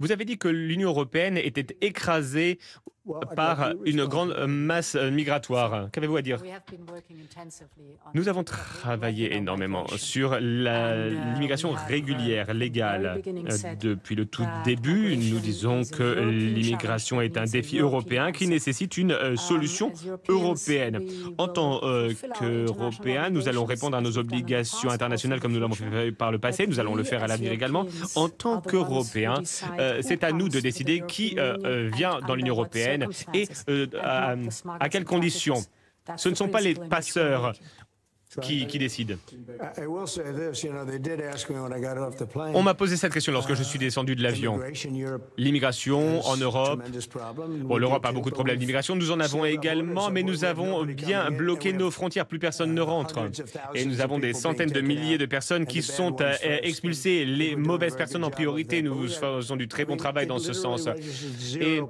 Vous avez dit que l'Union européenne était écrasée par une grande masse migratoire. Qu'avez-vous à dire? Nous avons travaillé énormément sur l'immigration régulière, légale. Depuis le tout début, nous disons que l'immigration est un défi européen qui nécessite une solution européenne. En tant qu'Européens, nous allons répondre à nos obligations internationales comme nous l'avons fait par le passé. Nous allons le faire à l'avenir également. En tant qu'Européens, c'est à nous de décider qui vient dans l'Union européenne et à quelles conditions. Ce ne sont pas les passeurs qui décident. On m'a posé cette question lorsque je suis descendu de l'avion. L'immigration en Europe. Bon, l'Europe a beaucoup de problèmes d'immigration, nous en avons également, mais nous avons bien bloqué nos frontières, plus personne ne rentre. Et nous avons des centaines de milliers de personnes qui sont expulsées, les mauvaises personnes en priorité. Nous faisons du très bon travail dans ce sens. Et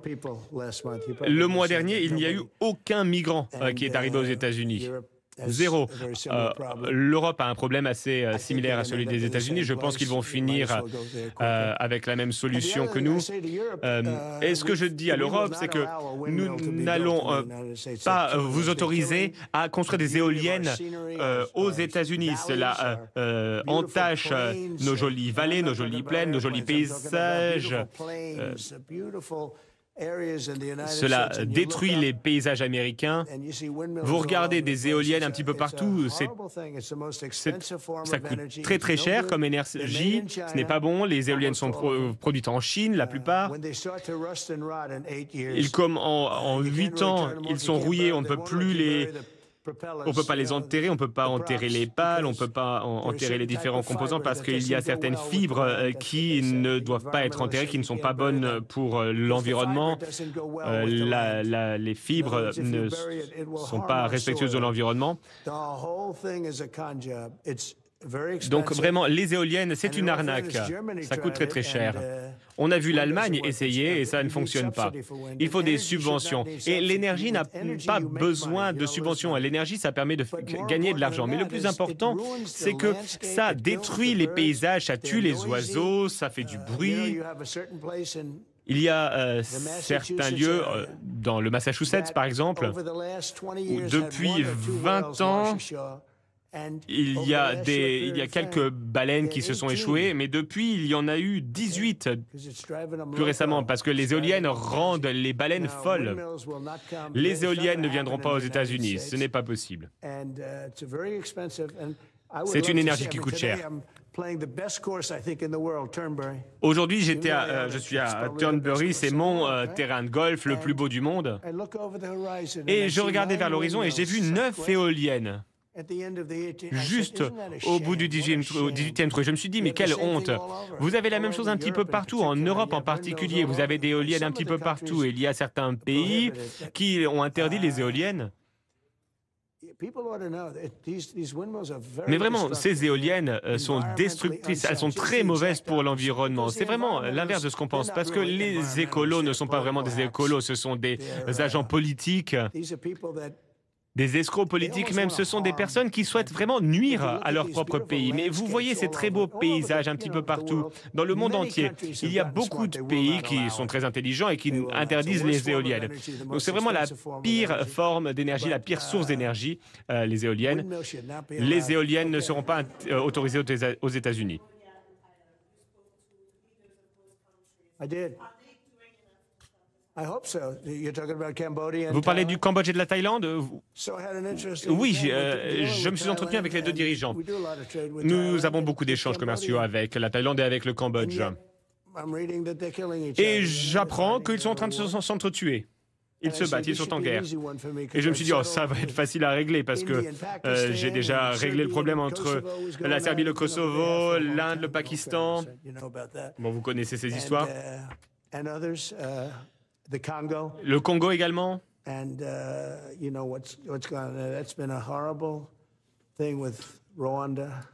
le mois dernier, il n'y a eu aucun migrant qui est arrivé aux États-Unis. Zéro. L'Europe a un problème assez similaire à celui des États-Unis. Je pense qu'ils vont finir avec la même solution que nous. Et ce que je dis à l'Europe, c'est que nous n'allons pas vous autoriser à construire des éoliennes aux États-Unis. Cela entache nos jolies vallées, nos jolies plaines, nos jolis paysages. Cela détruit les paysages américains. Vous regardez des éoliennes un petit peu partout, ça coûte très très cher comme énergie, ce n'est pas bon, les éoliennes sont produites en Chine, la plupart. Comme en 8 ans, ils sont rouillés, on ne peut plus on peut pas les enterrer, on ne peut pas enterrer les pales, on ne peut pas enterrer les différents composants parce qu'il y a certaines fibres qui ne doivent pas être enterrées, qui ne sont pas bonnes pour l'environnement. Les fibres ne sont pas respectueuses de l'environnement. Donc vraiment, les éoliennes, c'est une arnaque. Ça coûte très très cher. On a vu l'Allemagne essayer et ça ne fonctionne pas. Il faut des subventions. Et l'énergie n'a pas besoin de subventions. L'énergie, ça permet de gagner de l'argent. Mais le plus important, c'est que ça détruit les paysages, ça tue les oiseaux, ça fait du bruit. Il y a certains lieux, dans le Massachusetts par exemple, où depuis 20 ans, il y a quelques baleines qui se sont échouées, mais depuis, il y en a eu 18 plus récemment, parce que les éoliennes rendent les baleines folles. Les éoliennes ne viendront pas aux États-Unis, ce n'est pas possible. C'est une énergie qui coûte cher. Aujourd'hui, je suis à Turnberry, c'est mon terrain de golf le plus beau du monde. Et je regardais vers l'horizon et j'ai vu 9 éoliennes. Juste au bout du 18e trou. Je me suis dit, mais quelle honte! Vous avez la même chose un petit peu partout, en Europe en particulier. Vous avez des éoliennes un petit peu partout. Et il y a certains pays qui ont interdit les éoliennes. Mais vraiment, ces éoliennes sont destructrices, elles sont très mauvaises pour l'environnement. C'est vraiment l'inverse de ce qu'on pense, parce que les écolos ne sont pas vraiment des écolos, ce sont des agents politiques. Des escrocs politiques même, ce sont des personnes qui souhaitent vraiment nuire à leur propre pays. Mais vous voyez ces très beaux paysages un petit peu partout, dans le monde entier. Il y a beaucoup de pays qui sont très intelligents et qui interdisent les éoliennes. Donc c'est vraiment la pire forme d'énergie, la pire source d'énergie, les éoliennes. Les éoliennes ne seront pas autorisées aux États-Unis. Vous parlez du Cambodge et de la Thaïlande? Oui, je me suis entretenu avec les deux dirigeants. Nous avons beaucoup d'échanges commerciaux avec la Thaïlande et avec le Cambodge. Et j'apprends qu'ils sont en train de s'entretuer. Ils se battent, ils sont en guerre. Et je me suis dit, oh, ça va être facile à régler parce que j'ai déjà réglé le problème entre la Serbie, le Kosovo, l'Inde, le Pakistan. Bon, vous connaissez ces histoires. Le Congo également. Il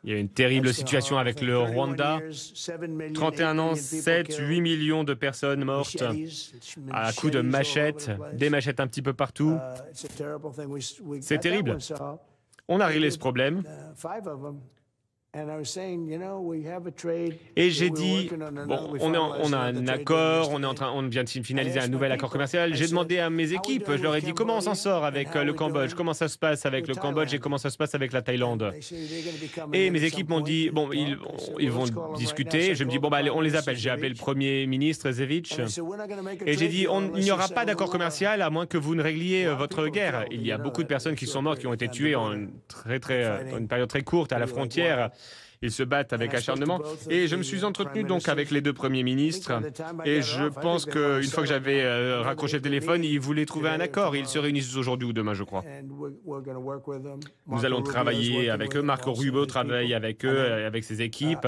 y a une terrible situation avec le Rwanda. 31 ans, 7, 8 millions de personnes mortes à coups de machettes, des machettes un petit peu partout. C'est terrible. On a réglé ce problème. Et j'ai dit, bon, on a un accord, on vient de finaliser un nouvel accord commercial. J'ai demandé à mes équipes, je leur ai dit comment on s'en sort avec le Cambodge, comment ça se passe avec le Cambodge et comment ça se passe avec la Thaïlande. Et mes équipes m'ont dit, bon, ils vont discuter. Je me dis, bon, bah, allez, on les appelle. J'ai appelé le Premier ministre Zevich et j'ai dit, il n'y aura pas d'accord commercial à moins que vous ne régliez votre guerre. Il y a beaucoup de personnes qui sont mortes, qui ont été tuées en une période très courte à la frontière. Ils se battent avec acharnement. Et je me suis entretenu donc avec les deux premiers ministres. Et je pense qu'une fois que j'avais raccroché le téléphone, ils voulaient trouver un accord. Ils se réunissent aujourd'hui ou demain, je crois. Nous allons travailler avec eux. Marco Rubio travaille avec eux, avec ses équipes.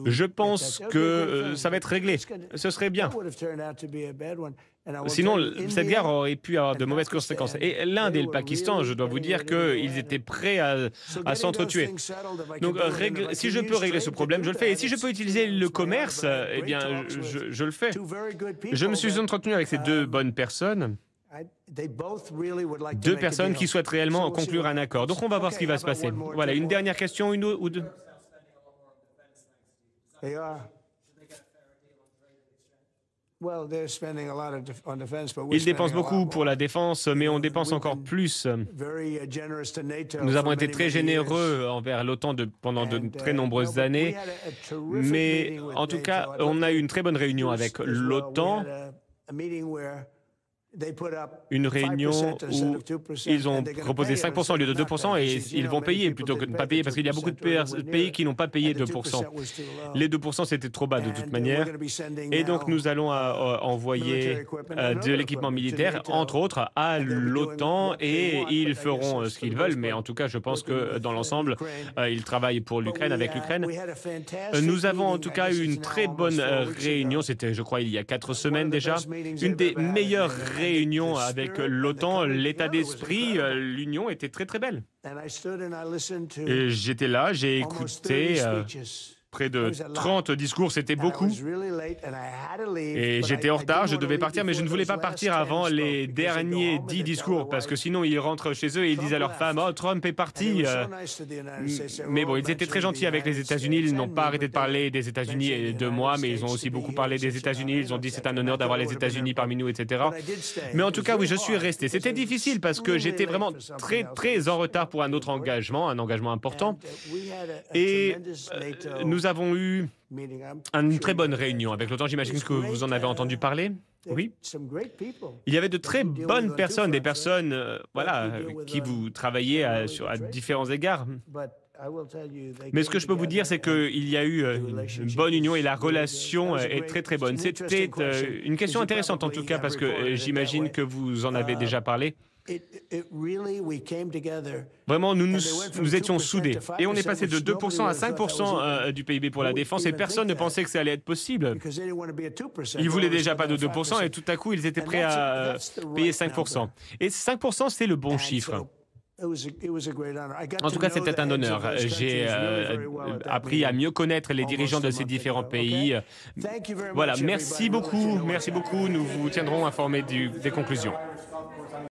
Je pense que ça va être réglé. Ce serait bien. Sinon, cette guerre aurait pu avoir de mauvaises conséquences. Et l'Inde et le Pakistan, je dois vous dire qu'ils étaient prêts à s'entretuer. Donc, si je peux régler ce problème, je le fais. Et si je peux utiliser le commerce, eh bien, je le fais. Je me suis entretenu avec ces deux bonnes personnes. Deux personnes qui souhaitent réellement conclure un accord. Donc, on va voir ce qui va se passer. Voilà, une dernière question, une ou deux. Ils dépensent beaucoup pour la défense, mais on dépense encore plus. Nous avons été très généreux envers l'OTAN pendant de très nombreuses années, mais en tout cas, on a eu une très bonne réunion avec l'OTAN. Une réunion où ils ont proposé 5% au lieu de 2% et ils vont payer plutôt que de ne pas payer parce qu'il y a beaucoup de pays qui n'ont pas payé 2%. Les 2%, c'était trop bas de toute manière. Et donc, nous allons envoyer de l'équipement militaire, entre autres, à l'OTAN et ils feront ce qu'ils veulent. Mais en tout cas, je pense que dans l'ensemble, ils travaillent pour l'Ukraine, avec l'Ukraine. Nous avons en tout cas eu une très bonne réunion. C'était, je crois, il y a 4 semaines déjà. Une des meilleures réunion avec l'OTAN, l'état d'esprit, l'union était très très belle. Et j'étais là, j'ai écouté près de 30 discours, c'était beaucoup. Et j'étais en retard, je devais partir, mais je ne voulais pas partir avant les derniers 10 discours, parce que sinon ils rentrent chez eux et ils disent à leurs femmes « Oh, Trump est parti !» Mais bon, ils étaient très gentils avec les États-Unis, ils n'ont pas arrêté de parler des États-Unis et de moi, mais ils ont aussi beaucoup parlé des États-Unis, ils ont dit « C'est un honneur d'avoir les États-Unis parmi nous, etc. » Mais en tout cas, oui, je suis resté. C'était difficile parce que j'étais vraiment très, très en retard pour un autre engagement, un engagement important. Et nous avons eu une très bonne réunion avec l'OTAN. J'imagine que vous en avez entendu parler. Oui. Il y avait de très bonnes personnes, des personnes voilà, qui vous travaillez à différents égards. Mais ce que je peux vous dire, c'est qu'il y a eu une bonne union et la relation est très très bonne. C'était une question intéressante en tout cas parce que j'imagine que vous en avez déjà parlé. Vraiment, nous étions soudés. Et on est passé de 2% à 5% du PIB pour la défense et personne ne pensait que ça allait être possible. Ils ne voulaient déjà pas de 2% et tout à coup, ils étaient prêts à payer 5%. Et 5%, c'est le bon chiffre. En tout cas, c'était un honneur. J'ai appris à mieux connaître les dirigeants de ces différents pays. Voilà, merci beaucoup. Nous vous tiendrons informés des conclusions.